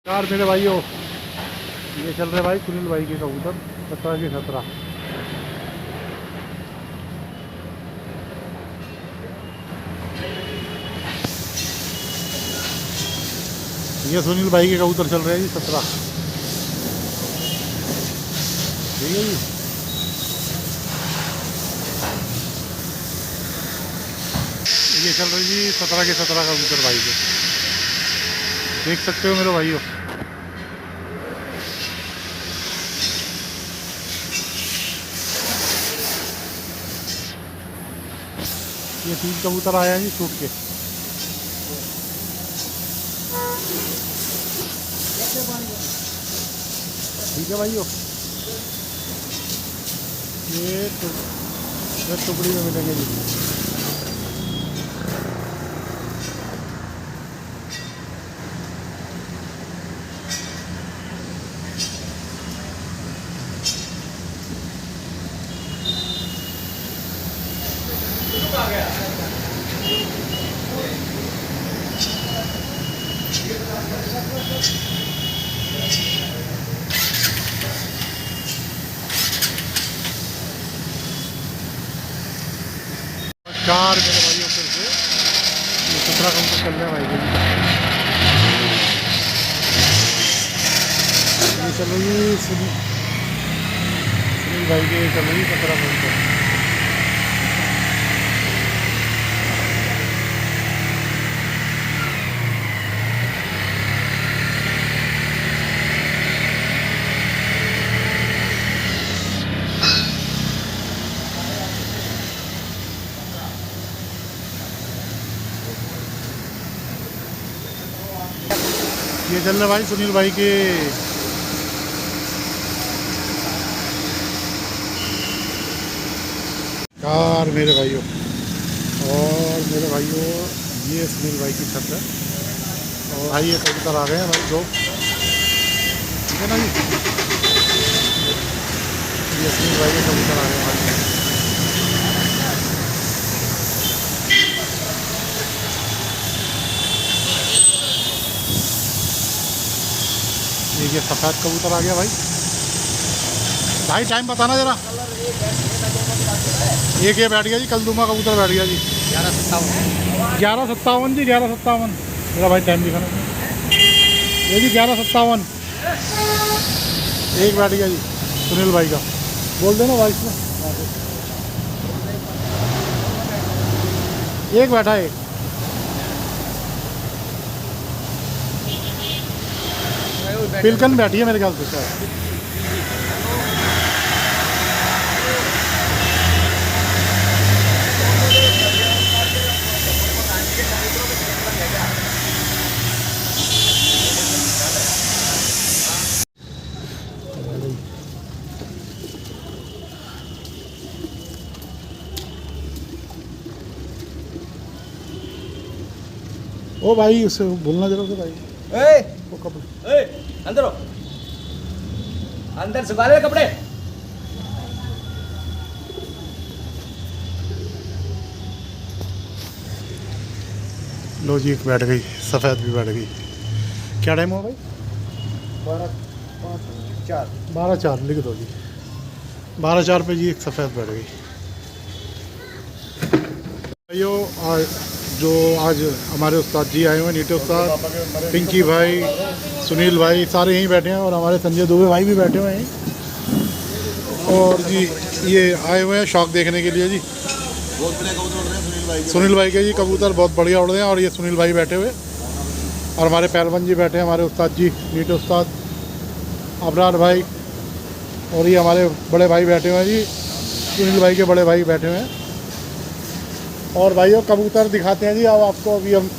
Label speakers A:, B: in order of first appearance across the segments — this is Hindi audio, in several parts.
A: यार मेरे भाइयों, ये चल रहे भाई सुनील भाई के कबूतर 17 के 17। ये सुनील भाई के कबूतर चल रहे हैं जी 17। ठीक है जी। ये चल रही जी 17 के 17 कबूतर भाई के, देख सकते हो मेरे भाइयों। ये 3 कबूतर आए हैं जी छूट के। ठीक है भाइयों, ये टुकड़ी में मिलेंगे जी। नमस्कार मेरे भाइयों, फिर से ये 17 कबूतर चल रहे हैं भाई के। ये चल रही सुनील भाई के, चल रही 17 कबूतर। ये चल रहे भाई सुनील भाई के। कार मेरे भाइयों और मेरे भाइयों, ये सुनील भाई की छत है। और भाई ये कबूतर आ गए हैं भाई 2, ठीक है ना जी। ये सुनील भाई के कबूतर आ गए हैं भाई। ये सफ़ेद कबूतर आ गया भाई। भाई टाइम बताना जरा। एक ये बैठ गया जी, कलदुमा कबूतर बैठ गया जी
B: 11:57
A: जी, 11:57। मेरा भाई टाइम दिखाना ये जी 11:57। एक बैठ गया जी सुनील भाई का, बोल देना भाई इसमें। एक बैठा है। पिलकन बैठी है मेरे ख्याल से शायद। ओ भाई उससे बोलना जरा से भाई। वो कब
B: अंदर हो, अंदर सुखा ले कपड़े।
A: लो जी, एक बैठ गई, सफ़ेद भी बैठ गई। क्या टाइम हुआ भाई?
B: 12:04
A: 12:04 लिख दो जी। 12:04 पे जी एक सफ़ेद बैठ गई। भाइयों आज हमारे उस्ताद जी आए हुए हैं, नीटे उस्ताद, पिंकी भाई, सुनील भाई, सारे यहीं बैठे हैं। और हमारे संजय दुबे भाई भी बैठे हुए हैं। और जी ये आए हुए हैं शौक देखने के लिए जी।
B: बहुत बढ़िया कबूतर उड़ रहे हैं
A: सुनील भाई के जी कबूतर बहुत बढ़िया उड़ रहे हैं। और ये सुनील भाई बैठे हुए, और हमारे पहलवान जी बैठे हैं, हमारे उस्ताद जी नीटे उस्ताद, अबरार भाई। और ये हमारे बड़े भाई बैठे हुए हैं जी, सुनील भाई के बड़े भाई बैठे हुए हैं। और भाइयों कबूतर दिखाते हैं जी अब आपको। अभी हम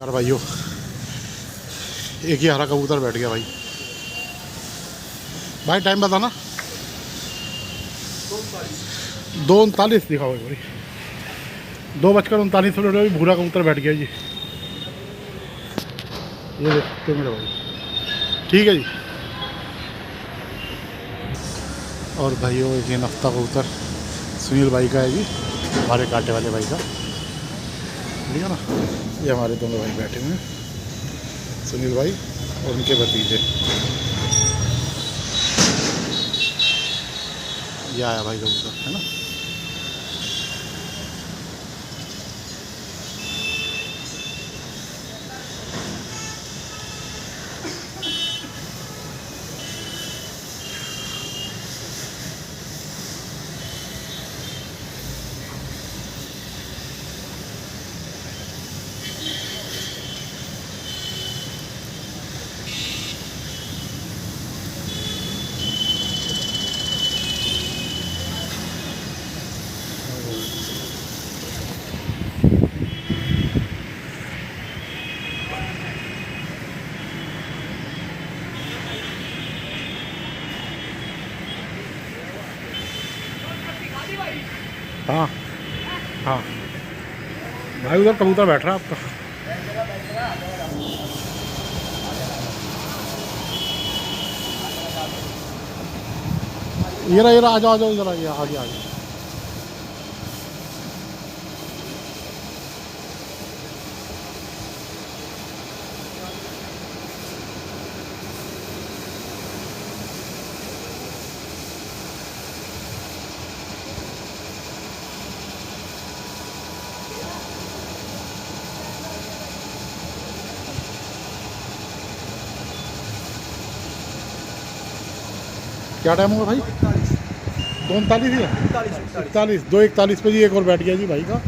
A: यार भाइयों, एक ही हरा कबूतर बैठ गया भाई। भाई टाइम बताना। 2:39 दिखाओ भाई। 2:39 भी भूरा कबूतर बैठ गया जी। ये देखते मेरे भाई, ठीक है जी। और भाइयों ये नफ्ता कबूतर सुनील भाई का है जी, हमारे कांटे वाले भाई का, ठीक है ना। ये हमारे दोनों भाई बैठे हुए हैं। सुनील भाई और उनके भतीजे। ये आया भाई कबूतर, है ना। हाँ हाँ भाई, उधर कबूतर बैठ रहा है आपका। ये रहा, आ जाओ आ जाओ, इधर आइए, आगे आगे। क्या टाइम होगा भाई? 2:39 ही है। 41, 2:41 पे जी एक और बैठ गया जी भाई का।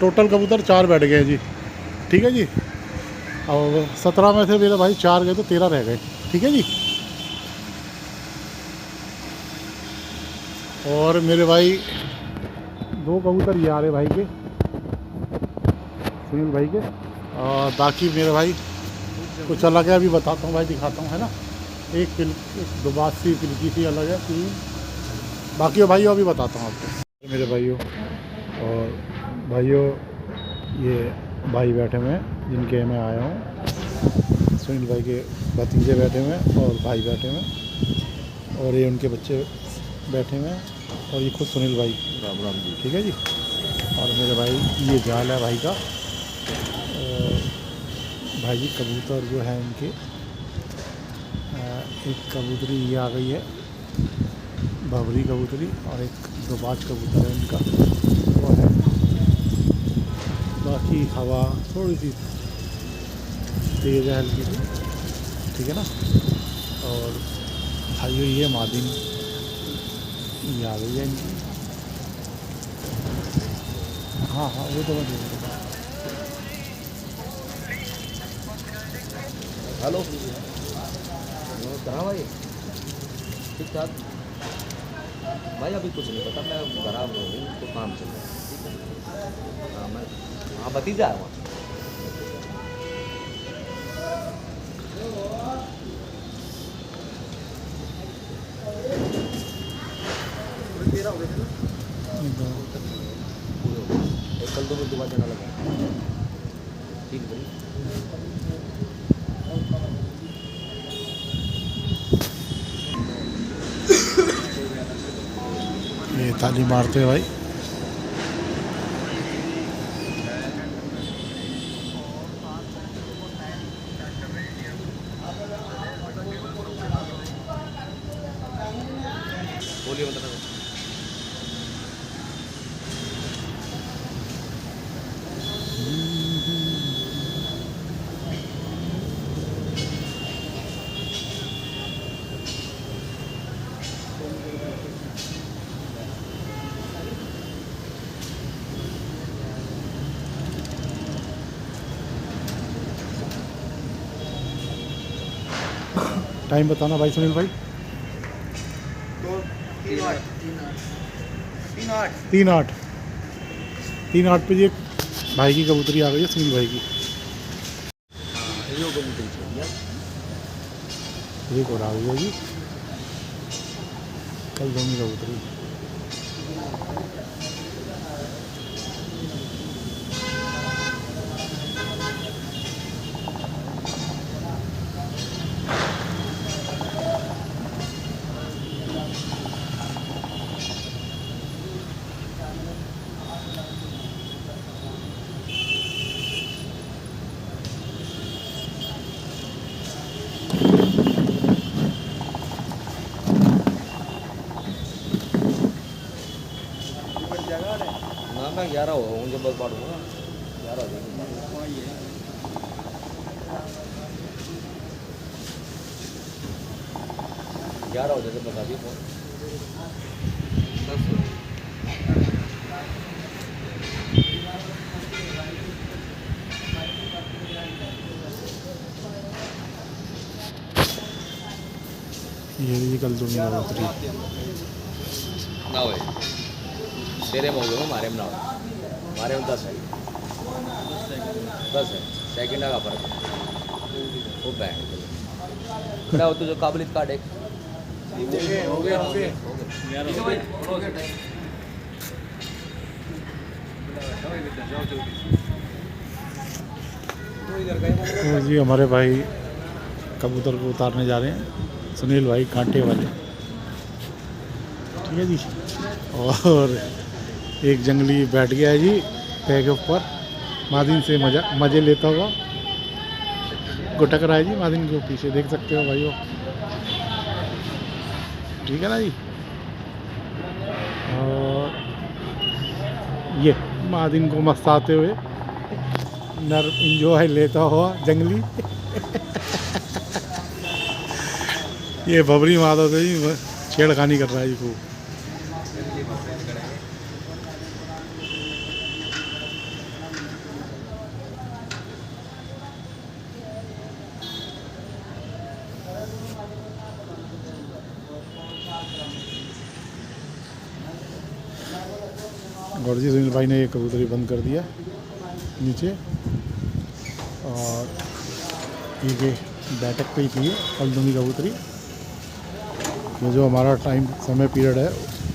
A: टोटल कबूतर 4 बैठ गए जी। ठीक है जी। और 17 में से मेरे भाई 4 गए तो 13 रह गए। ठीक है जी। और मेरे भाई 2 कबूतर ये आ रहे भाई के, सुनील भाई के। और बाकी मेरे भाई कुछ अलग है, अभी बताता हूँ भाई, दिखाता हूँ, है ना। एक दुबासी पिलकी सी अलग है, 3 बाकी हो भाइयों, अभी बताता हूँ आपको मेरे भाइयों। और भाइयों ये भाई बैठे हुए हैं जिनके मैं आया हूँ, सुनील भाई के भतीजे बैठे हुए हैं और भाई बैठे हुए हैं, और ये उनके बच्चे बैठे हुए हैं, और ये खुद सुनील भाई।
B: राम राम जी।
A: ठीक है जी। और मेरे भाई ये जाल है भाई का। भाई जी कबूतर जो है इनके, एक कबूतरी ये आ गई है भवरी कबूतरी, और एक दुबाज कबूतर है इनका, वो है। बाकी हवा थोड़ी सी तेज़ है, हल्की सी। ठीक है ना। और भाइयों ये मादिन ये आ गई है इनकी। हाँ हाँ, वो तो मैं देख रहा हूँ।
B: हेलो कहाँ भाई? ठीक ठाक भाई, अभी कुछ नहीं पता, मैं घर आ हूँ तो काम चल रहा है। हाँ मैं, हाँ भतीजा है वहाँ। एक कल 2 मिनट बाद जाना लगा। ठीक है भाई।
A: ये ताली मारते हैं भाई।
B: बोलिए बता।
A: टाइम बताना भाई सुनील भाई। 3:08 पे जी एक भाई की कबूतरी आ गई है, सुनील भाई की।
B: यो कबूतर छोड़ दिया।
A: एक और आ गई है जी, कल दोनों कबूतरी।
B: 11 होंगे बस बांटूंगा 11 हो जाएंगे 11 हो जाए तो बता दिए फोन 10
A: ये कल दूंगी कबूतरी
B: ना हो तेरे में हो गए हमारे में ना हो हमारे में 10 है 10 है सेकंड का फर्क है वो बैंड खड़ा हो तो जो काबिलियत कार्ड एक हो गया
A: तो जी हमारे भाई कबूतर को उतारने जा रहे हैं सुनील भाई कांटे वाले ठीक है जी। और एक जंगली बैठ गया है जी पैर के ऊपर मादिन से मज़े लेता हुआ गुटक रहा है जी मादिन के पीछे देख सकते हो भाइयों ठीक है ना जी। और ये मादिन को मस्ताते हुए नर इंजॉय लेता हुआ जंगली ये बबरी माधव से जी छेड़खानी कर रहा है जी खूब। और जी सुनील भाई ने ये कबूतरी बंद कर दिया नीचे और ये बैठक पे ही थी कलदुमी कबूतरी। ये जो हमारा टाइम समय पीरियड है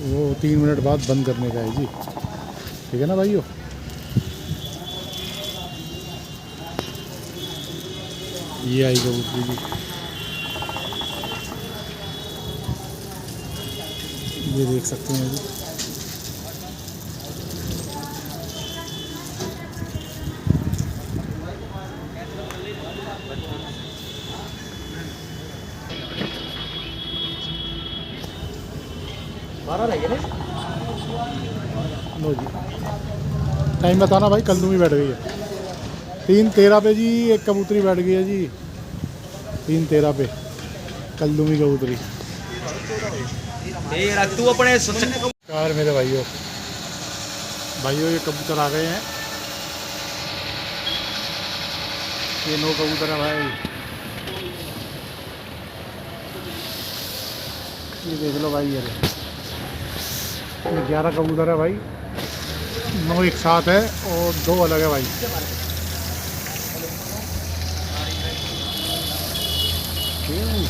A: वो 3 मिनट बाद बंद करने का है जी ठीक है ना भाइयों। ये आई कबूतरी जी ये देख सकते हैं जी। लो जी टाइम बताना भाई कलदुमी बैठ गई है 3:13 पे जी एक कबूतरी बैठ गई है जी 3:13 पे कलदुमी कबूतरी।
B: तू अपने
A: कार मेरे भाइयों ये कबूतर आ गए हैं ये 9 कबूतर है भाई ये देख लो भाई ये 11 कबूतर है भाई 9 एक साथ है और 2 अलग है भाई। ठीक है भाई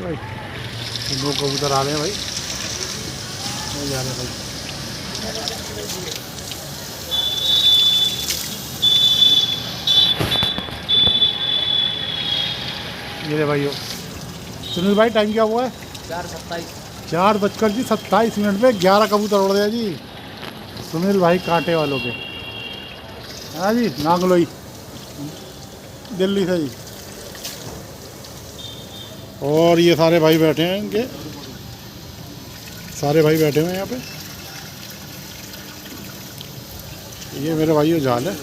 A: भाई 2 कबूतर आ रहे हैं भाई जा रहे हैं भाई। मेरे भाइयों सुनील भाई टाइम क्या हुआ है 4:27 पे 11 कबूतर उड़ गया जी सुनील भाई कांटे वालों के हाँ जी नांगलोई दिल्ली से जी। और ये सारे भाई बैठे हैं इनके सारे भाई बैठे हुए हैं यहाँ पे ये मेरे भाइयों जाल है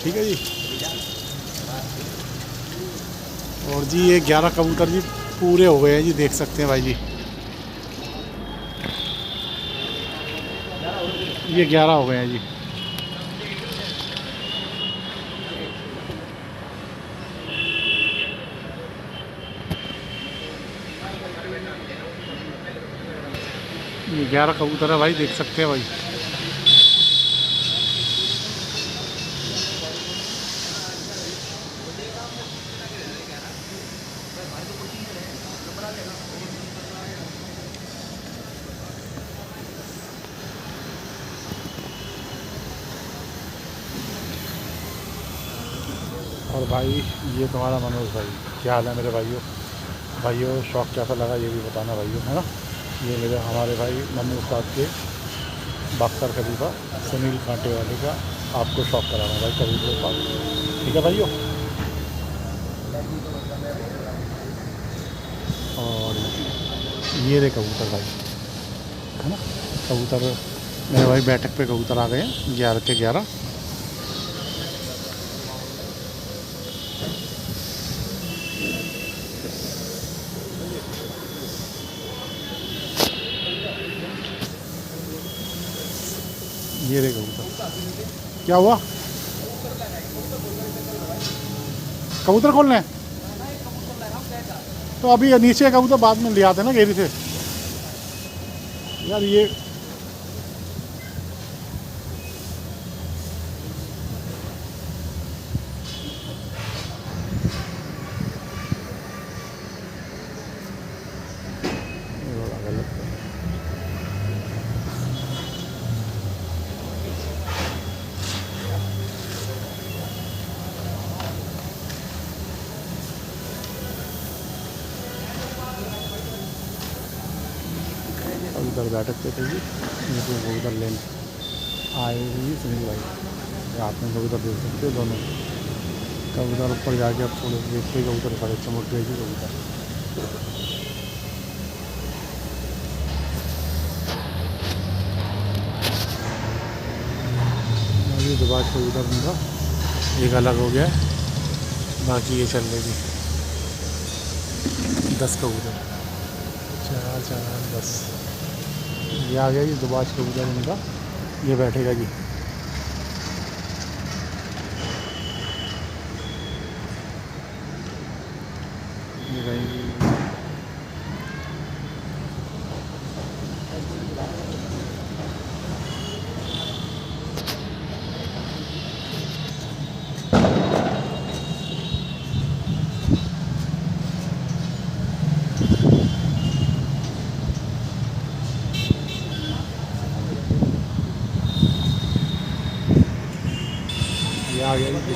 A: ठीक है जी। और जी ये 11 कबूतर जी पूरे हो गए हैं जी देख सकते हैं भाई जी ये 11 हो गए हैं जी। ये 11 कबूतर है भाई देख सकते हैं भाई। और भाई ये तुम्हारा मनोज भाई क्या हाल है मेरे भाइयों शौक़ कैसा लगा ये भी बताना भाइयों है ना। ये मेरे हमारे भाई मम्मी उस्ताद के बक्सर खलीफा सुनील कांटे वाले का आपको शौक कराना भाई कभी तो पास। ठीक है भाइयों। और ये रे कबूतर भाई है ना, कबूतर मेरे भाई बैठक पे कबूतर आ गए हैं 11 के 11। ये रे कबूतर, क्या हुआ? कबूतर खोलने हैं? तो अभी नीचे कबूतर बाद में ले आते ना घेरी से यार। ये उधर बैठक पे थे जी, इनको कबूतर लेने आए जी सुनील भाई। हाथ में कबूतर देख सकते हो दोनों कबूतर। ऊपर जाके अब थोड़े देखते कबूतर खड़े चमक गए जी कबूतर। ये दोबारा कबूतर उनका एक अलग हो गया है, बाकी ये चल रही 10 कबूतर 4 4 10। ये आ गया जी दुबाज कबूतर इनका, ये बैठेगा जी। ये रहेगी ये आ गया जी।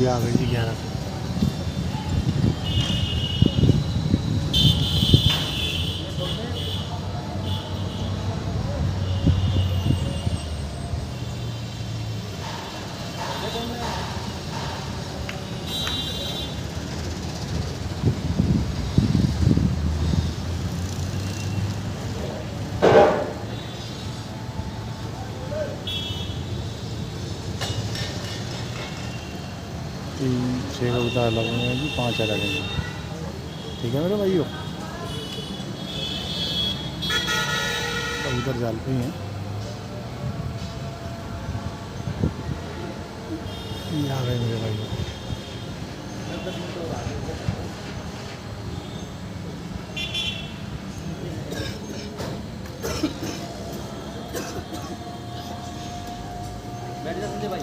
A: ये आ गई जी 11 को। तीन 6 कबूतर अलग हैं जी, 5 अलग हैं। ठीक है मेरे भाइयों, कबूतर जाल पे ही हैं। ये आ गए मेरे भाइयों।
B: बैठ जा संजय भाई।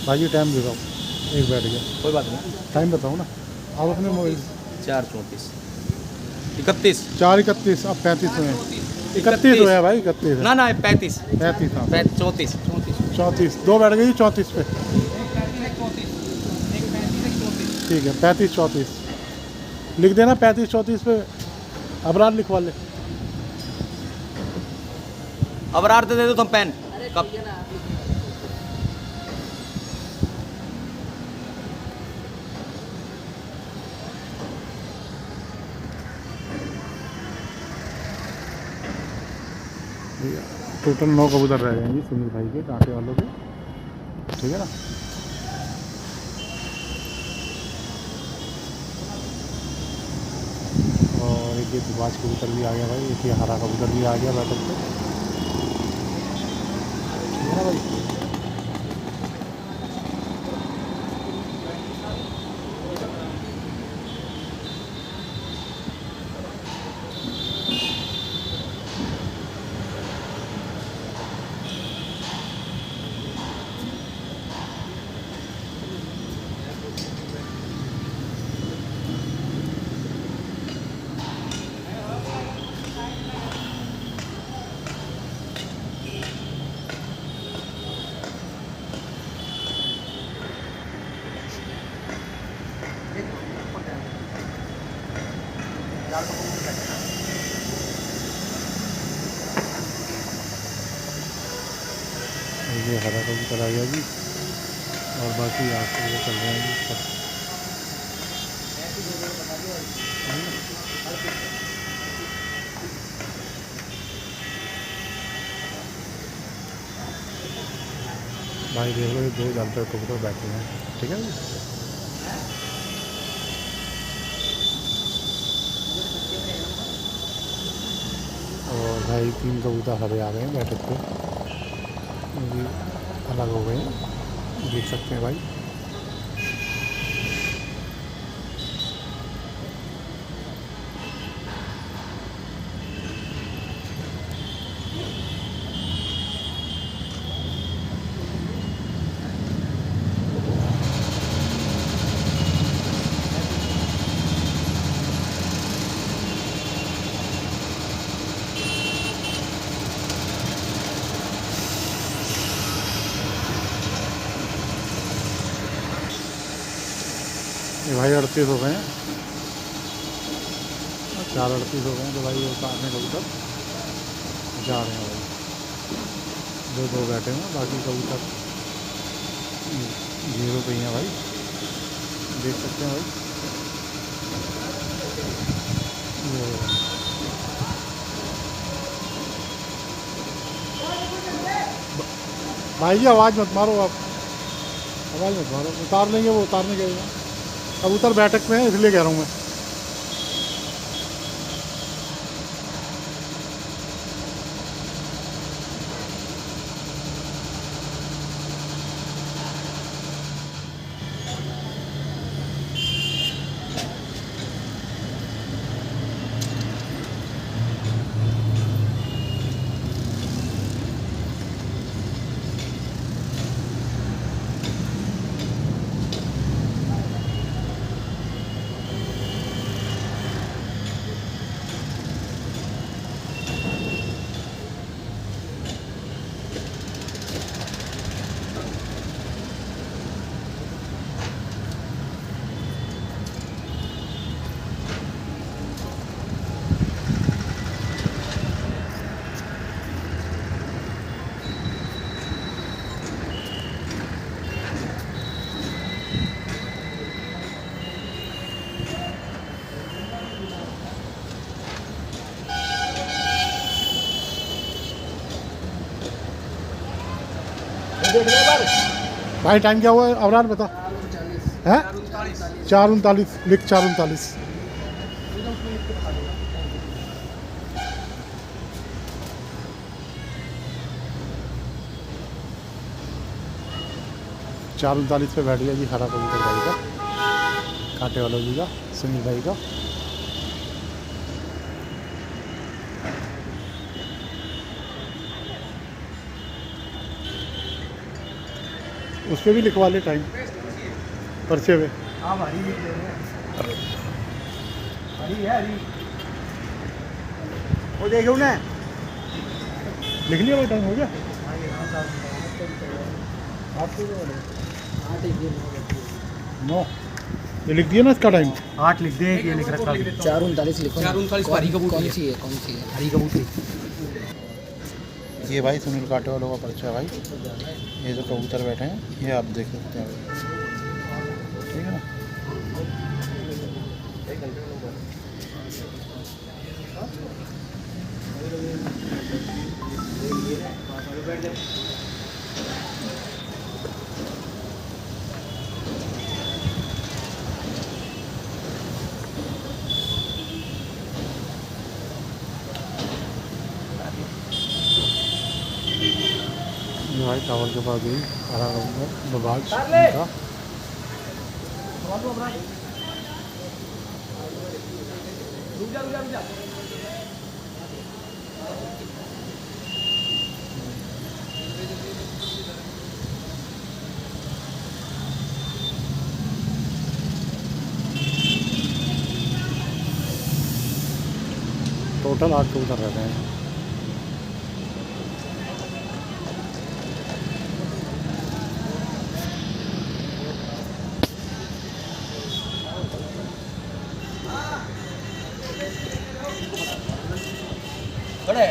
A: भाई टाइम बताओ, एक बैठ गया।
B: कोई बात नहीं।
A: टाइम बताओ ना आप अपने मोबाइल।
B: 4:34 31
A: 4:31 अब 35 हुए हैं। 31 हुए हैं भाई, 31 है।
B: ना 35
A: 35 हाँ
B: 34
A: 34 दो बैठ गई 34 पे। ठीक है 35 34 लिख देना। 35 34 पे अबरार लिखवा ले।
B: अबरार दे दो तुम पेन कब।
A: टोटल 9 कबूतर रह गए हैं जी सुनील भाई के कांटे वालों के, ठीक है ना। और एक ये दुबाज कबूतर भी आ गया भाई, एक ये हरा कबूतर भी आ गया बैठक पे, ठीक है ना भाई। ये हरा कबूतर आ गया जी, और बाकी आगे वो चल रहे हैं जी सब। भाई देख लो ये 2 जानते कबूतर बैठे हैं, ठीक है जी। और भाई 3 कबूतर हरे आ गए हैं बैठक पे, ये अलग हो गए हैं, देख सकते हैं भाई। ये भाई 38 हो गए हैं, 4 38 हो गए हैं, तो भाई वो सामने कबूतर जा रहे हैं भाई, 2 बैठे हैं, बाकी कबूतर 0 पे ही हैं भाई, देख सकते हैं भाई। भाई जी आवाज़ मत मारो आप, आवाज़ मत मारो, उतार लेंगे वो, उतारने के लिए कबूतर बैठक में है इसलिए कह रहा हूँ मैं। भाई टाइम क्या हुआ है अवरार बता है? 4:39 लिख 4:39। चार 39 पे बैठ गया जी हरा कबूतर भाई का, कांटे वालों जी का, सुनील भाई का। उस पर भी लिखवा ले टाइम पर्चे पे।
C: हाँ भारी लिख ले रहे हैं, भारी है हरी। वो देखो ना,
A: लिख लिया भाई टाइम हो गया। नो ये लिख दिया ना इसका टाइम।
C: 8 लिख दे, ये लिख रखा है
D: 4:39 लिखो।
B: 4:39 हरी कबूतरी
D: कौन
B: है।
D: सी है, कौन सी है?
C: हरी कबूतरी।
A: ये भाई सुनील कांटे वालों का पर्चा है भाई, ये जो कबूतर बैठे हैं ये आप देख सकते हैं भाई, ठीक है ना। ये भाई टावर के पास ही हरा बबाज का टोटल 8 कबूतर रहते हैं।
B: बड़े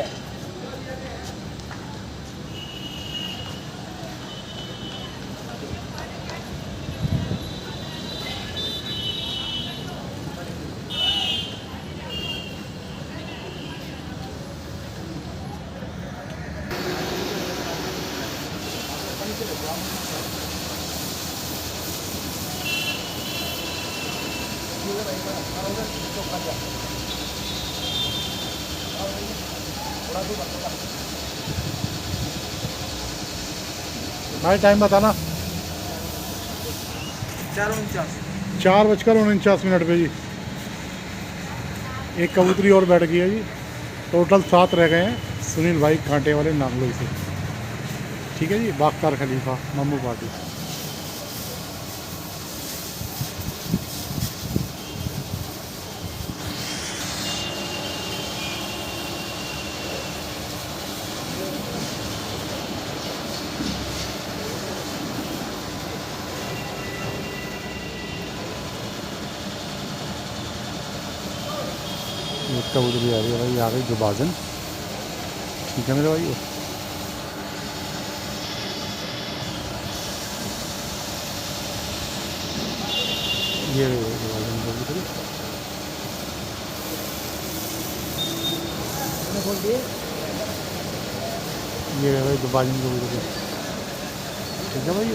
A: भाई टाइम बताना। 4:49 पे जी। एक कबूतरी और बैठ गई है जी। टोटल 7 रह गए हैं सुनील भाई कांटे वाले नांगलोई से। ठीक है जी, बाख्तार खलीफा मम्मू पार्टी। एक कबूतरी आ रही है भाई, आ गई दुबाजन। ठीक है मेरे भाई। ये दुबाजन कबूतरी। ये है भाई दुबाजन कबूतरी। ठीक है भाई।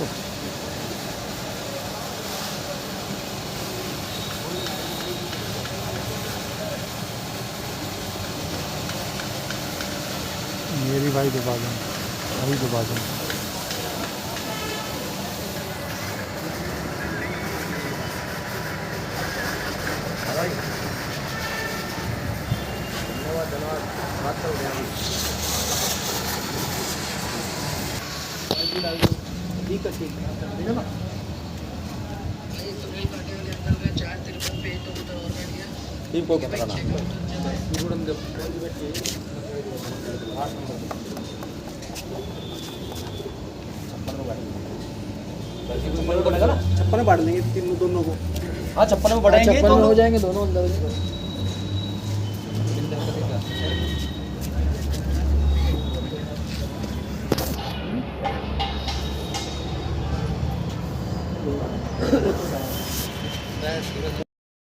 A: मेरी भाई दुबाजन, अभी दुबाजन।
B: ठीक है ना। टीम को क्या करना
C: छप्पन में बांट देंगे तीनों दोनों को।
B: हाँ 56 में बढ़ाएंगे,
C: 56 में हो जाएंगे दोनों अंदर।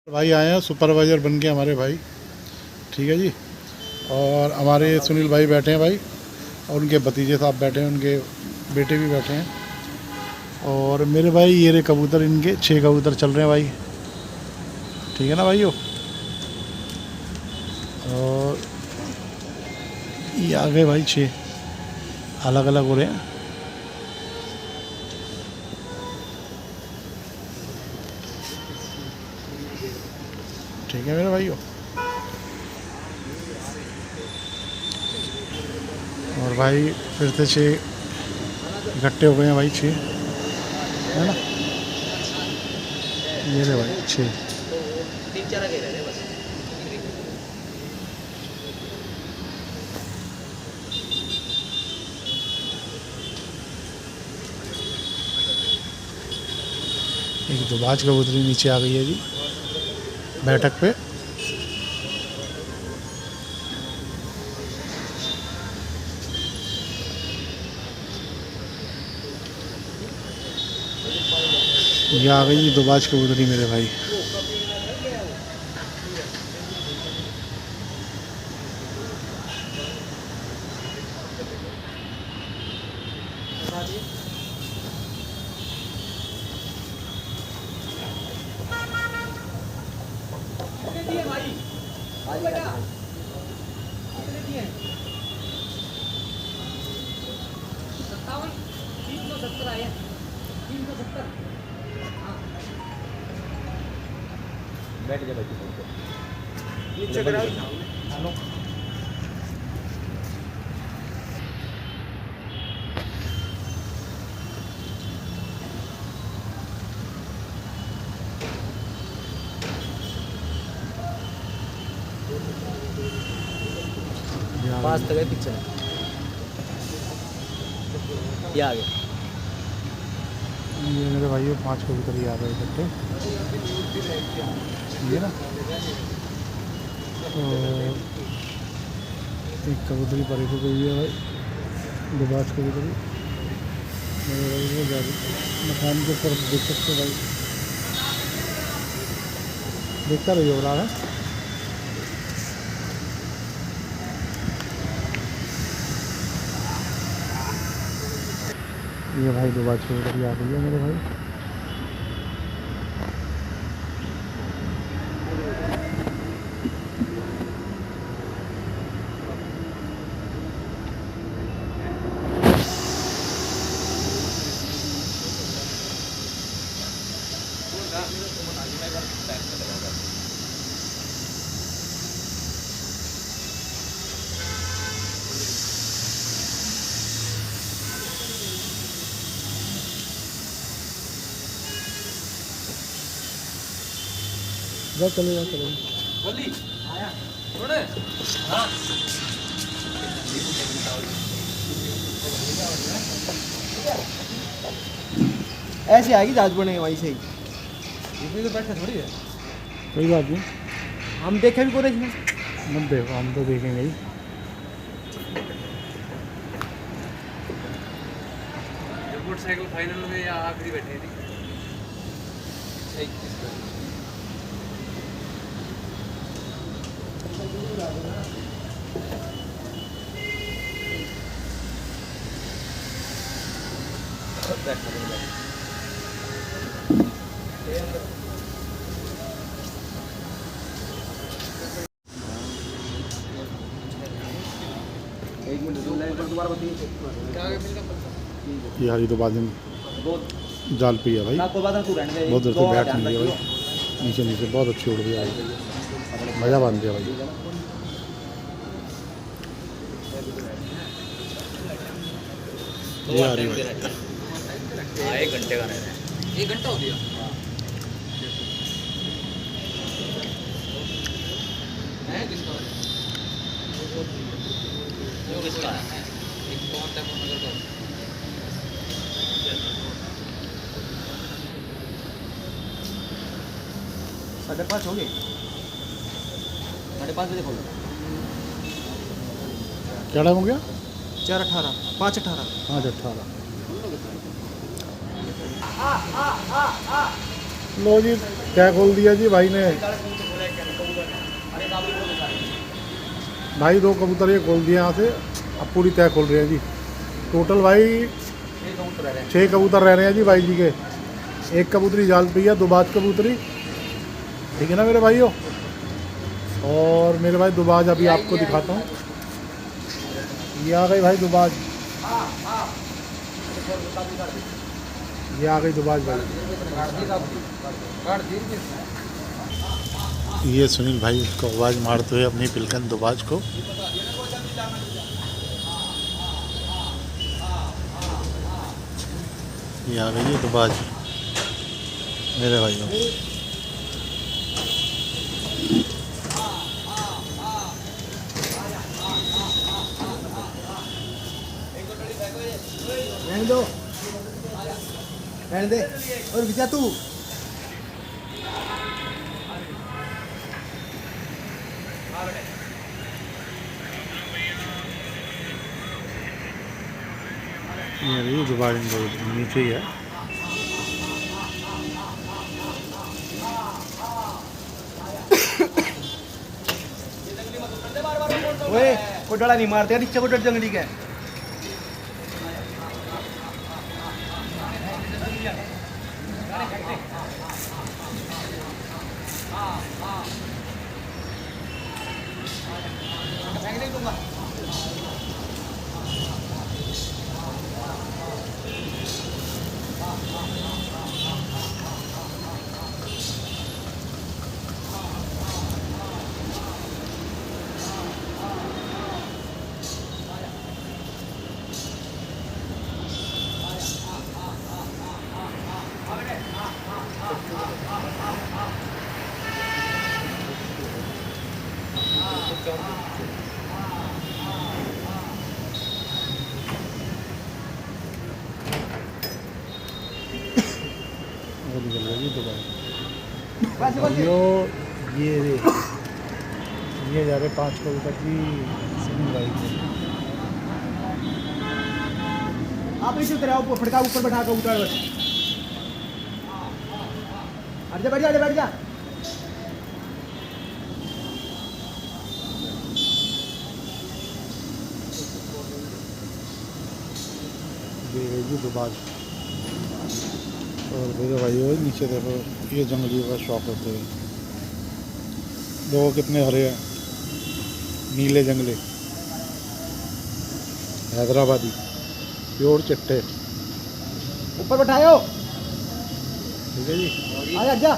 A: भाई आए हैं सुपरवाइज़र बन के हमारे भाई। ठीक है जी। और हमारे सुनील भाई बैठे हैं भाई, और उनके भतीजे साहब बैठे हैं, उनके बेटे भी बैठे हैं। और मेरे भाई ये रहे कबूतर, इनके 6 कबूतर चल रहे हैं भाई। ठीक है ना भाइयों। और ये आ गए भाई 6, अलग अलग हो रहे हैं। ठीक है मेरे भाइयों। और भाई फिर से 6 इकट्ठे हो गए हैं भाई, 6 है ना। ये ले भाई 6।
B: 3-4 आ गए बस।
A: एक दुबाज कबूतरी नीचे आ गई है जी बैठक पे। ये आ गई दुबाज कबूतरी मेरे भाई।
B: बैठ जा बैठ
C: नीचे गिरा
B: पास तक है पीछे ये आ गया
A: ये मेरे भाइयों 5 कबूतर ही आ गए इकट्ठे, ये ना। और एक कबूतरी परे को गई है भाई, दुबाज कबूतरी मेरे भाई वो जा रही मकान के ऊपर, देख सकते हो भाई, देखता रहिए उड़ा है। ये भाई दुबाज कबूतरी आ गई है मेरे भाई। जा चले जा चले
B: बोली आया थोड़े हां
C: ऐसे आएगी जहाज बनेगा वहीं से ही,
B: इसमें तो बैठा थोड़ी है।
A: कोई बात नहीं,
C: हम देखे भी कोई नहीं।
A: मत देखो, हम तो देखेंगे ही।
B: मोटरसाइकिल फाइनल में या आखिरी बैठे थे
C: एक मिनट दोबारा बताइए।
A: ये हरी तो बाद में जाल पी है भाई,
C: ना कोई बात नहीं, तू रहने दे।
A: बहुत देर से बैठ नहीं है भाई, नीचे नीचे बहुत अच्छी उड़ रही है भाई, मज़ा बन गया भाई। ये आ रही है
B: हाँ 1 घंटे का रहना है, 1 घंटा हो गया। है किसका वो किसका है एक कौन टाइप नगर का
C: 5:30 हो गए, 5:30 बजे खोलो।
A: क्या टाइम हो गया?
C: 4:18 5:18
A: 5:18। लो जी क्या खोल दिया जी भाई ने, भाई 2 कबूतर ये खोल दिए यहाँ से, अब पूरी तय खोल रहे हैं जी। टोटल भाई 6 कबूतर रह रहे हैं जी भाई जी के। एक कबूतरी जाल पे है, दुबाज कबूतरी, ठीक है ना मेरे भाइयों। और मेरे भाई दुबाज अभी आपको दिखाता हूँ, ये आ गई भाई दुबाज, ये आ गई दुबाज भाई। ये सुनील भाई उसको आवाज़ मारते हुए अपनी पिलकन दुबाज को। ये आ गई है दुबाज मेरे भाइयों।
C: रहने दो, रहने दे। और विजय तू
A: ये रही दुबाज नीचे ही है।
C: ओए कोई डला नहीं मारते, नीचे को डर जंगली के।
A: वो निकल गया जी दुबई।
C: बस बस
A: यो ये जा रहे 5 कबूतर जी सुनील भाई के।
C: आप इसे उतर आओ, फटका ऊपर बैठा कर उतर बस। हट जा, बैठ जा, बैठ जा।
A: ये जी दुबई। और मेरे भाइयों नीचे देखो, ये जंगलियों का शौक होते हैं। देखो कितने हरे हैं, नीले जंगले, हैदराबादी प्योर चिट्टे।
C: ऊपर बैठाओ।
A: ठीक है जी।
C: आ जा, जा।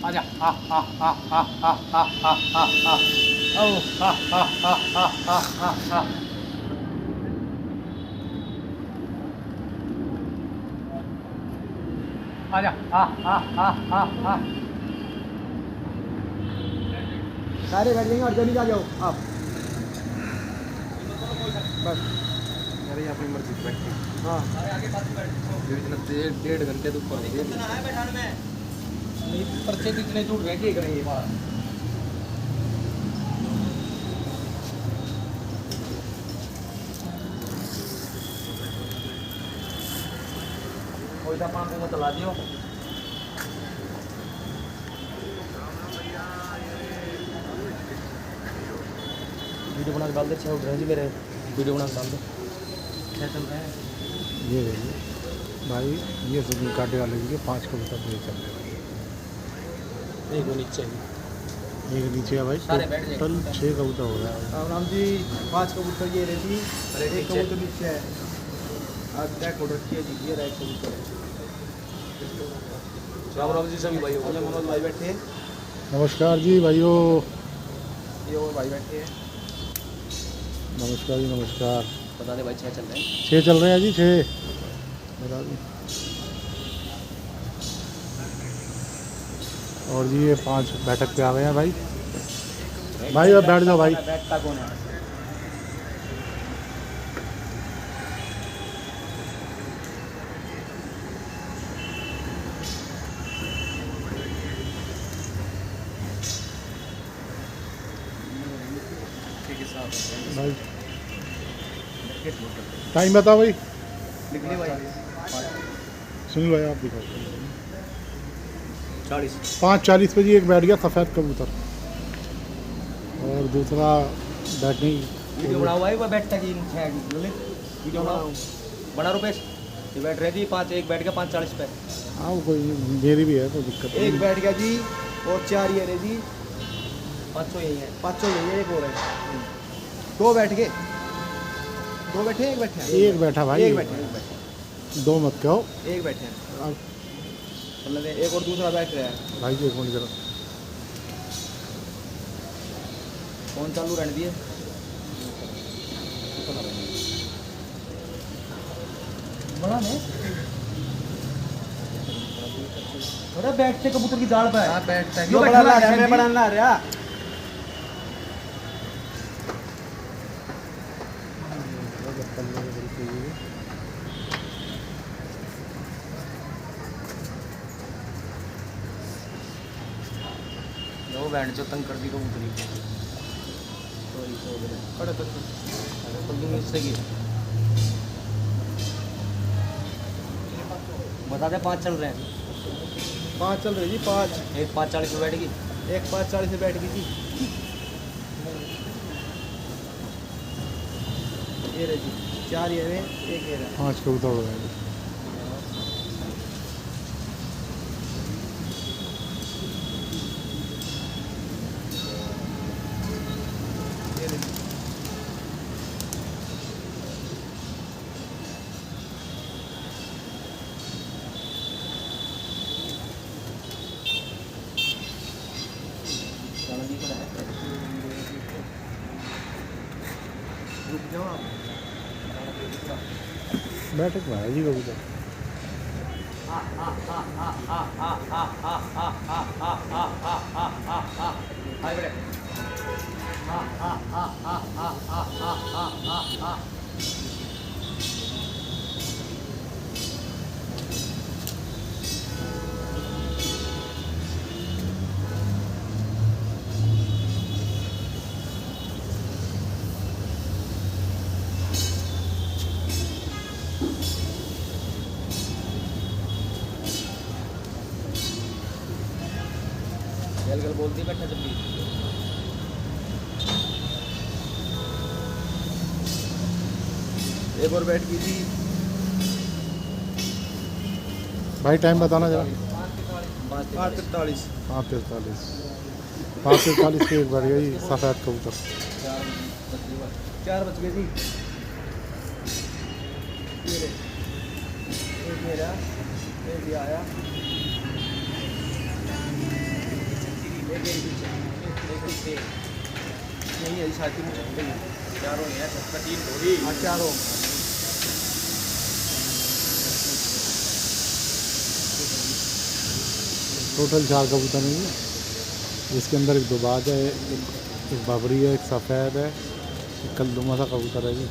B: आजा हा हा हा हा हा हा हा हा हा ओ हा हा हा हा हा हा हा आजा हा हा हा हा हा
C: सारे बैठ जाएंगे और जल्दी आ जाओ आप। बस।
B: अरे ये अपनी मर्जी से बैठे
C: हाँ।
B: जो इतना डेढ़ घंटे तो ऊपर हो गए नहीं पर्चे तो इतने दूर रह के करेंगे बात कोई सा 5 में चला दियो वीडियो बना के डाल दे 6 उठ रहे जी मेरे वीडियो बना के डाल दे क्या चल रहा है
A: ये देखिए भाई, ये सुनील काटे वाले जी के 5 कबूतर ये चल रहे हैं।
B: एक वो नीचे
A: एक नीचे है भाई,
B: सारे बैठ जाएंगे।
A: टोटल 6 कबूतर हो रहा है।
C: राम राम जी। 5 कबूतर ये रहती,
B: अरे
C: एक
B: नीचे।
C: कबूतर नीचे है। आज टैग ऑर्डर किया जी, ये रहा एक कबूतर।
B: राम राम जी सभी भाई
C: ये मनोज भाई बैठे हैं,
A: नमस्कार जी भाइयों,
C: ये और भाई बैठे हैं।
A: नमस्कार जी नमस्कार।
B: बता दे भाई 6 चल रहे हैं
A: 6 चल रहे हैं जी, 6 बता दी। और जी ये 5 बैठक पे आ गए हैं भाई। भाई अब बैठ जाओ भाई।
C: बैठता कौन है?
A: भाई टाइम बताओ भाई।
C: निकले भाई।
A: सुनील भाई आप दिखाओ।
B: 40
A: 5:40 पे जी एक बैठ गया सफ़ेद कबूतर, और दूसरा बैठने
B: वीडियो बनाओ भाई वो बैठता की वीडियो बनाओ बना रुपेश ये बैठ रहे थी 5 एक बैठ गया 5:40 पे
A: हाँ वो कोई मेरी भी है, कोई दिक्कत
C: एक
A: नहीं।
C: बैठ गया जी और 4 ये रहे जी।
B: 500 यही है
C: 500 ये है, एक और है। 2 बैठ गए, 2 बैठे हैं, एक बैठे हैं।
A: एक बैठा भाई,
C: एक बैठे हैं, एक बैठे हैं।
A: 2 मत कहो।
C: एक बैठे हैं,
A: अब
C: मतलब एक और दूसरा बैठ रहा है।
A: भाई जी एक मिनट जरा।
C: फोन चालू रहने दिए। बड़ा है अरे बैठते कबूतर की जाल पे है।
B: बैठता
C: यो बड़ा ला रहा है, मैं बड़ा ला रहा।
B: वो बैंड जो तंग कर दी कबूतरी
C: बड़े तो
B: तुम इससे की बता दे 5 चल रहे हैं
C: 5 चल रही जी, 5।
B: एक 5:40 पे बैठेगी
C: एक 5:40 से बैठ गई जी। ये रहे जी, 4 ये रहे, एक ये रहा।
A: 5 कबूतर हो गए।
C: रुक जाओ आप।
A: बैठक में है जी कबूतर।
B: हाय बेटे गल गल बोलती है बैठा जब भी
C: एक और बैठ गई थी।
A: भाई टाइम बताना जरा।
C: 8:43।
A: 5:43 5:43 पे एक बढ़ गई सफ़ेद कबूतर।
C: 4 बज गए जी। ये ले। एक मेरा, एक ये आया। एक पीछे, एक पीछे। नहीं है छाती में
B: चारों है सबका 3 थोड़ी
C: हाँ चारों।
A: टोटल 4 कबूतर हैं जी, जिसके अंदर एक दुबाज है, एक बाबरी है, एक सफ़ेद है, एक कलदुमा सा कबूतर है जी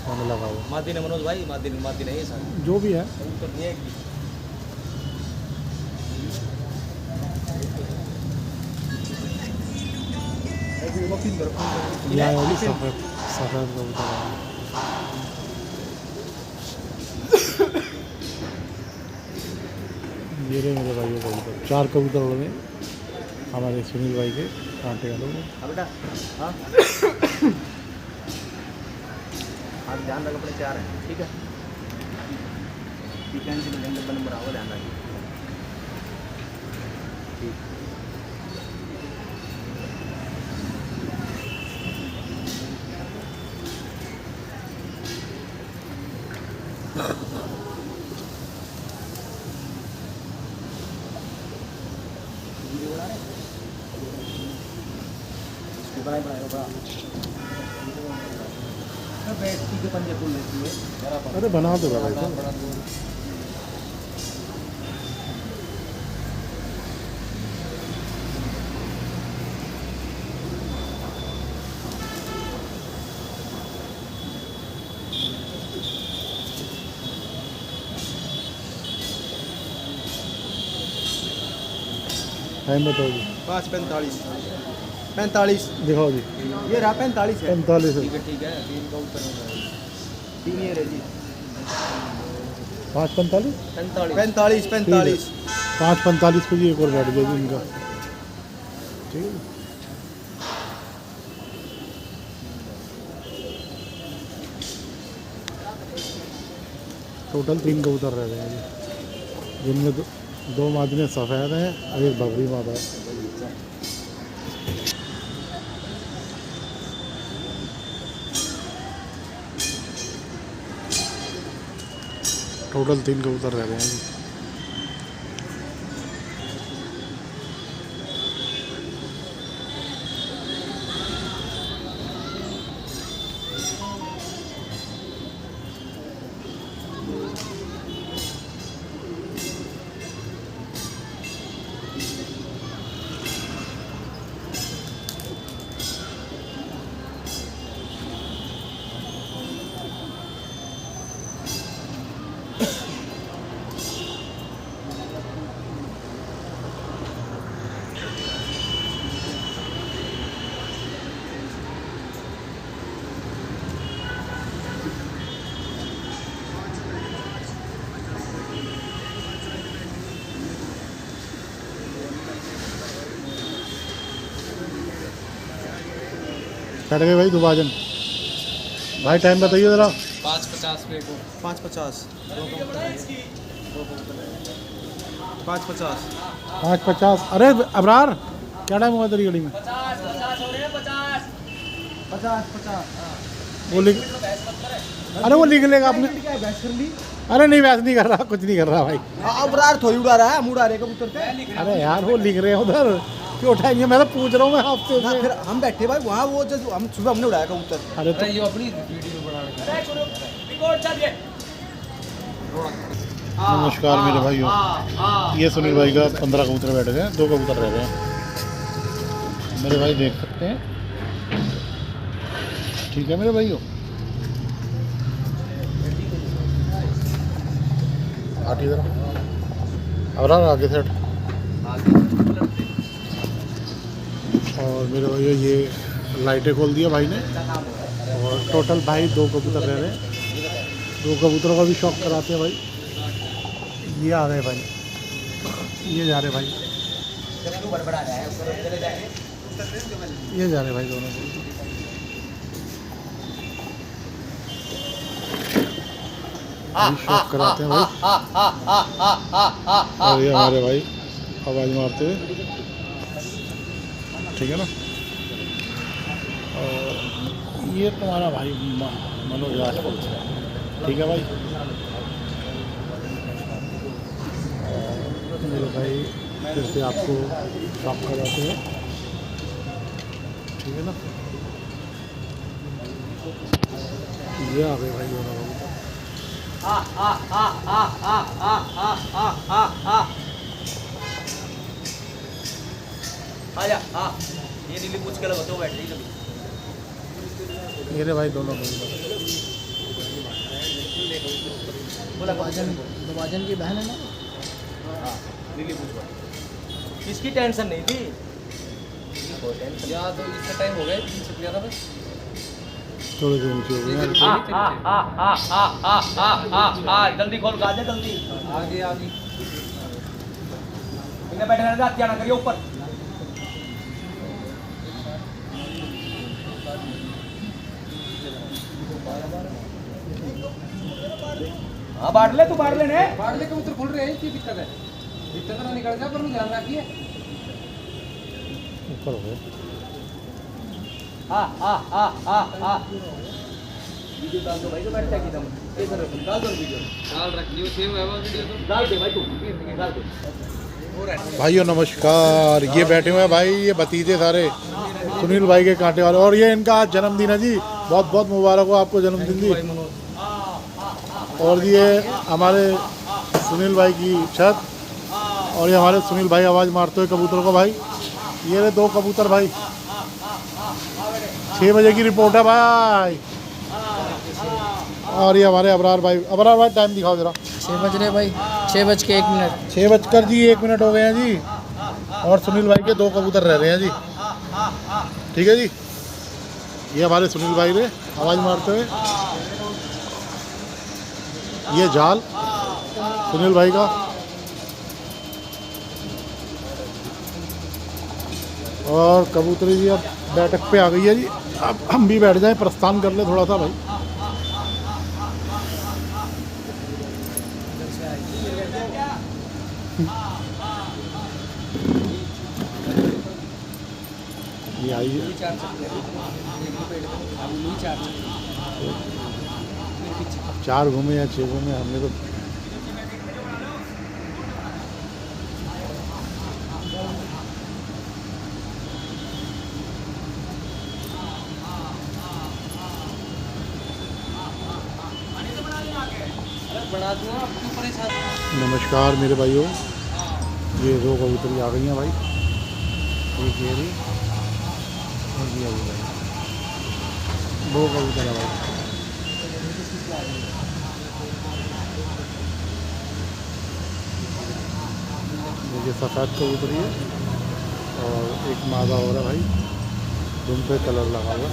A: हमें लगा हुआ।
B: मादी ने मनोज भाई मादी नहीं है सर
A: जो भी है
B: कबूतर नहीं है एक भी।
C: अभी वो पिन करो।
A: ये आया जी सफ़ेद कबूतर है। ये रहे मेरे भाई कबूतर, 4 कबूतर उड़ गए हमारे सुनील भाई के कांटे वालों में।
B: हाँ बेटा हाँ आप ध्यान रखो अपने 4 हैं ठीक है कैंसिल नंबर आओ ध्यान रखिए ठीक बैठती के पंजे फूल लेती है
A: अरे बना दो भाई तो। टाइम बताओ जी।
C: 5:45। 45
A: दिखाओ जी।
C: ये रहा 45 है।
A: 45 है।
B: ठीक है 3 का ऊपर
C: 3 ये रहे जी।
A: 5:45
B: 45
C: 45
A: 5:45 पे जी एक और बैठ गया जी इनका। ठीक है। टोटल 3 कबूतर रह गए हैं जी, जिनमें 2 मादने सफ़ेद हैं और एक बबरी मादा है। टोटल 3 कबूतर रह गए हैं जी। कट गए भाई दुबाजन। भाई टाइम बताइए ज़रा।
B: 5:50 पे को
C: 5:50 5:50
A: 5:50। अरे अबरार क्या टाइम हुआ तेरी गाड़ी में?
B: 50 हो रहे हैं 50
C: 50
A: वो लिख, अरे वो लिख लेगा आपने।
C: क्या बहस कर ली?
A: अरे नहीं वैसे नहीं कर रहा, कुछ नहीं कर रहा भाई।
C: अब रार थोड़ी उड़ा रहा है, मुड़ा रहे कबूतर पे।
A: अरे यार वो लिख रहे हैं उधर क्यों उठाएंगे, मैं तो पूछ रहा हूँ मैं आपसे
C: ना फिर हम बैठे भाई वहाँ, वो जो हम सुबह हमने उड़ाया कबूतर।
A: अरे तो
B: ये अपनी वीडियो बनाने
A: नमस्कार मेरे भाइयों, ये सुनील भाई का 15 कबूतर बैठ गए हैं, 2 कबूतर रह गए हैं मेरे भाई, देख सकते हैं। ठीक है मेरे भाइयों, आटी जरा अब आगे सेट। और मेरे भाइयों ये लाइटें खोल दिया भाई ने, और टोटल भाई 2 कबूतर रह रहे हैं। 2 कबूतरों का भी शौक कराते हैं भाई। ये आ गए भाई, ये जा रहे भाई, ये जा रहे भाई दोनों को। शौक कराते हैं भाई। और ये हमारे भाई आवाज़ मारते हुए, ठीक है ना। और ये तुम्हारा भाई मनोज राजपूत, ठीक है भाई। मेरे भाई फिर से आपको शॉप कराते हैं, ठीक है ना। ये आ गए भाई दोनों कबूतर।
B: ये नीली पूछ के लगा तो बैठ रही कभी।
A: ये रे भाई दोनों कबूतर।
C: दबाजन की बहन है ना।
B: नीली पूछ इसकी टेंशन नहीं थी, या तो इसका टाइम हो गया 3 से गया था बस।
A: थोड़े से ऊँचे हो गए हैं।
B: जल्दी खोल गाजा, जल्दी आगे आगे इन्हें बैठे रहना, हत्या ना करिए ऊपर। हाँ बांट ले, तू बांट ले ने बांट ले, कबूतर खुल रहे हैं, क्या दिक्कत है? दिक्कत ना निकल जाए, पर ध्यान रखिए।
A: ऊपर हो गए।
B: वीडियो डाल दो भाई, तो बैठ जाएगी एकदम। इधर डाल दो वीडियो, डाल रख लियो, सेव है वो वीडियो तो डाल दे भाई, तू डाल दे।
A: भाइयों नमस्कार, ये बैठे हुए हैं भाई, ये भतीजे सारे सुनील भाई के कांटे वाले। और ये इनका आज जन्मदिन है जी, बहुत बहुत मुबारक हो आपको जन्मदिन जी। और ये हमारे सुनील भाई की छत, और ये हमारे सुनील भाई आवाज़ मारते हुए कबूतरों को भाई। ये रहे 2 कबूतर भाई, 6 बजे की रिपोर्ट है भाई। और ये हमारे अबरार भाई टाइम दिखाओ जरा।
C: 6 बज रहे भाई, 6:01।
A: 6:01 हो गए हैं जी। और सुनील भाई के 2 कबूतर रह रहे हैं जी, ठीक है जी। ये हमारे सुनील भाई ने आवाज़ मारते हुए, ये जाल सुनील भाई का। और कबूतरी जी अब बैठक पे आ गई है जी, अब हम भी बैठ जाएं, प्रस्थान कर ले थोड़ा सा भाई। ये आइए, 4 घूमे या 6 घूमे हमने तो। नमस्कार मेरे भाइयों, ये 2 कबूतरी आ गई हैं भाई, एक ये रही, एक ये अभी भाई, 2 कबूतर है भाई। ये सफ़ेद कबूतरी है, और एक मादा हो रहा है भाई, दुम पे कलर लगा हुआ।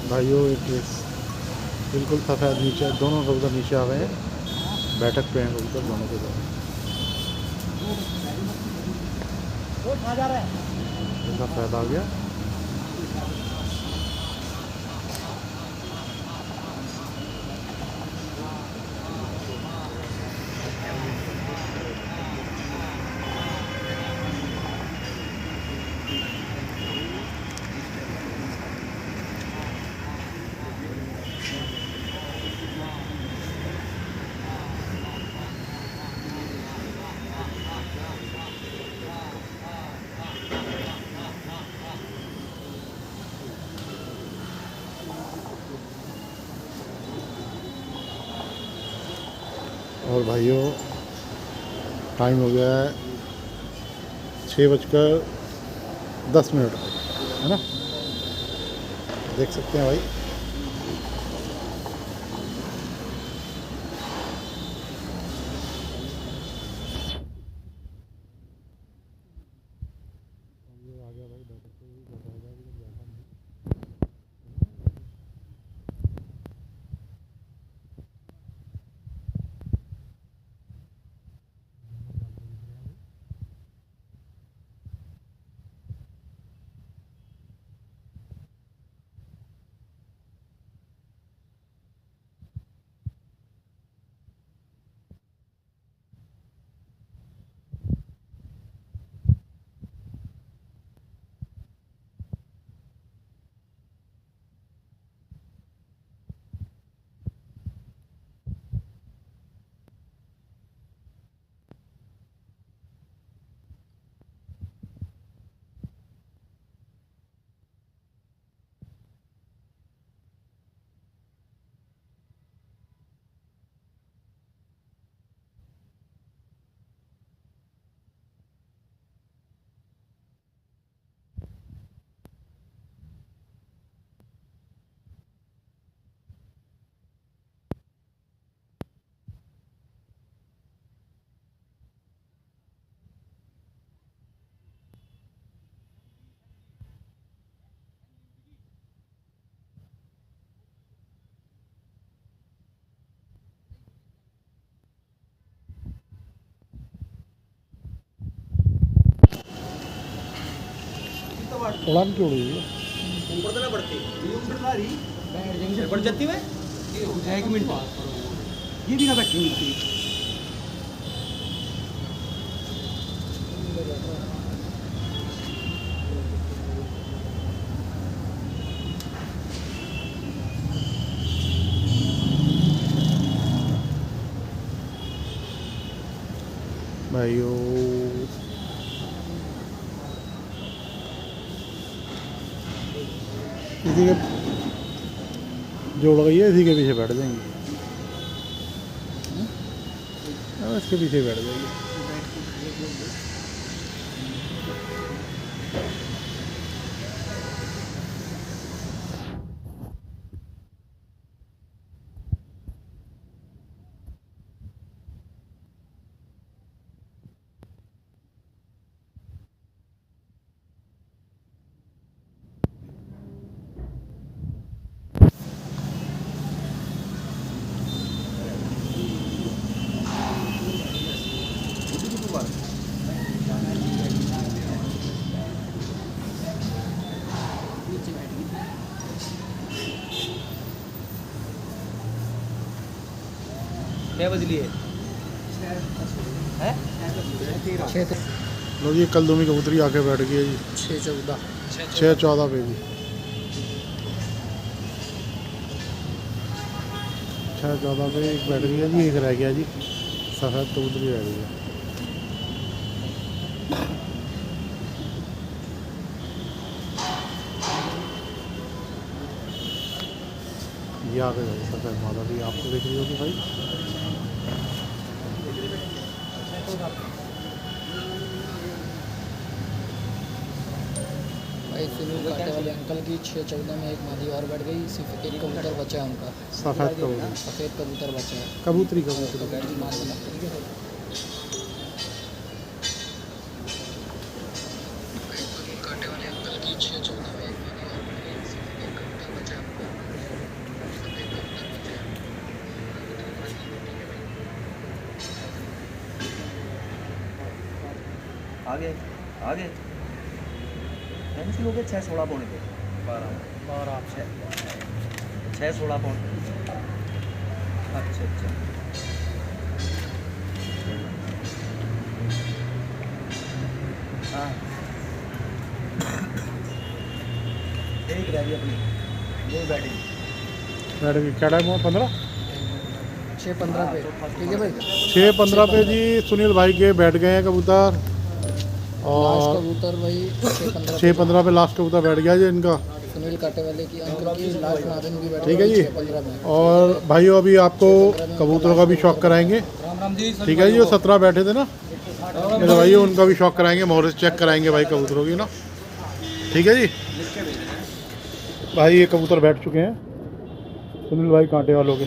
A: भाइयों एक बिल्कुल सफ़ेद नीचे, दोनों कबूतर नीचे आ गए हैं बैठक पे हैं कबूतर दोनों के दोनों।
C: कहाँ जा रहा है?
A: इनका फायदा आ गया। और भाइयों टाइम हो गया है 6:10 है ना, देख सकते हैं भाई। उड़ान क्यों उड़ी है?
C: ऊपर तो ना बढ़ती बढ़ जाती है। 1 मिनट ये भी ना बैठी मिलती।
A: भाइयों इसी के जोड़ गई है, इसी के पीछे बैठ जाएंगे। इसके पीछे बैठ जाएंगे।
B: क्या बज लिए है?
A: लो जी कल दूमी कबूतरी आके बैठ गई है जी 6:14 पे भी 6:14 पे एक बैठ गया जी, एक रह गया जी, सफ़ेद कबूतरी रह गई है। ये आ गए भाई सफ़ेद मादा भी आपको देख रही होगी भाई।
D: भाई सुनील काटे वाले अंकल की 6:14 में एक मादी और बैठ गई, सिर्फ एक कबूतर बचा है उनका,
A: सफ़ेद कबूतरी,
D: सफ़ेद कबूतर बचा है।
A: कबूतरी
D: तो बैठ की मार बना ठीक है। काटे वाले अंकल की 6:14 में एक मादी और बैठ गई, सिर्फ एक कबूतर बचा है उनका, सफ़ेद कबूतर बचा है।
B: आगे आगे फैंसी हो गए 6-16 पौने पे 6-16 पौने। अच्छा अच्छा हाँ एक रह गई अपनी ये बैटिंग
A: बैठ क्या टाइम हुआ 15
C: 6:15 पे ठीक है भाई।
A: 6:15 पे जी सुनील भाई के बैठ गए हैं कबूतर
C: लास्ट
A: और
C: कबूतर भाई 6:15
A: 6:15 पे लास्ट कबूतर बैठ गया जी इनका।
C: सुनील काटे वाले की अंकल की लास्ट नारिन भी बैठी
A: ठीक है जी।
C: 6:15 में।
A: और भाइयों अभी आपको कबूतरों का भी शौक कराएंगे।
C: राम राम जी।
A: ठीक है जी, वो 17 बैठे थे ना, ये तो भाई उनका भी शौक कराएंगे, मोहरें चेक कराएंगे भाई कबूतरों की ना। ठीक है जी भाई, ये कबूतर बैठ चुके हैं सुनील भाई कांटे वालों के।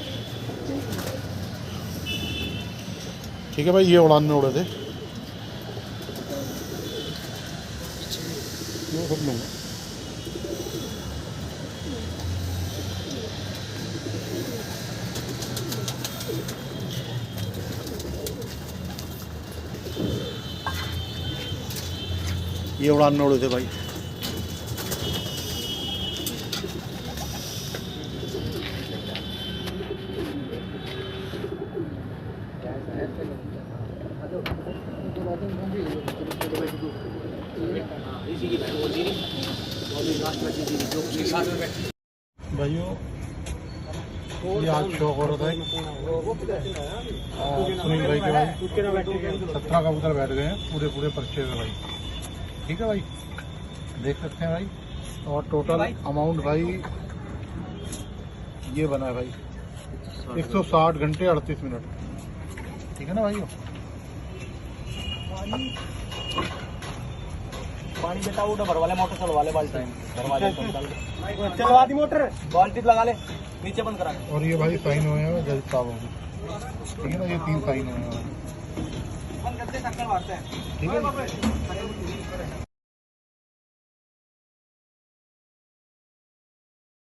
A: ठीक है भाई, ये उड़ान में उड़े थे वो सब लूँगा। ये उड़ान में उड़े थे भाई। भाइयों ये आज शौक हो रहा था और सुनील भाई के भाई 17 कबूतर बैठ गए हैं पूरे पूरे पर्चे में भाई। ठीक है भाई, देख सकते हैं भाई। और टोटल अमाउंट भाई ये बना है भाई 160 घंटे 38 मिनट। ठीक है ना भाइयों।
C: पानी बेटा उठा भरवा ले, मोटर चलवा ले, बाल्टी भरवा ले, चलवा दी मोटर, बाल्टी लगा ले, नीचे बंद करा।
A: और ये भाई साइन हुए हैं जज साहब होंगे। ठीक है ना, ये 3 साइन हुए हैं।
C: बंद करते शक्कर मारते हैं।
A: ठीक है।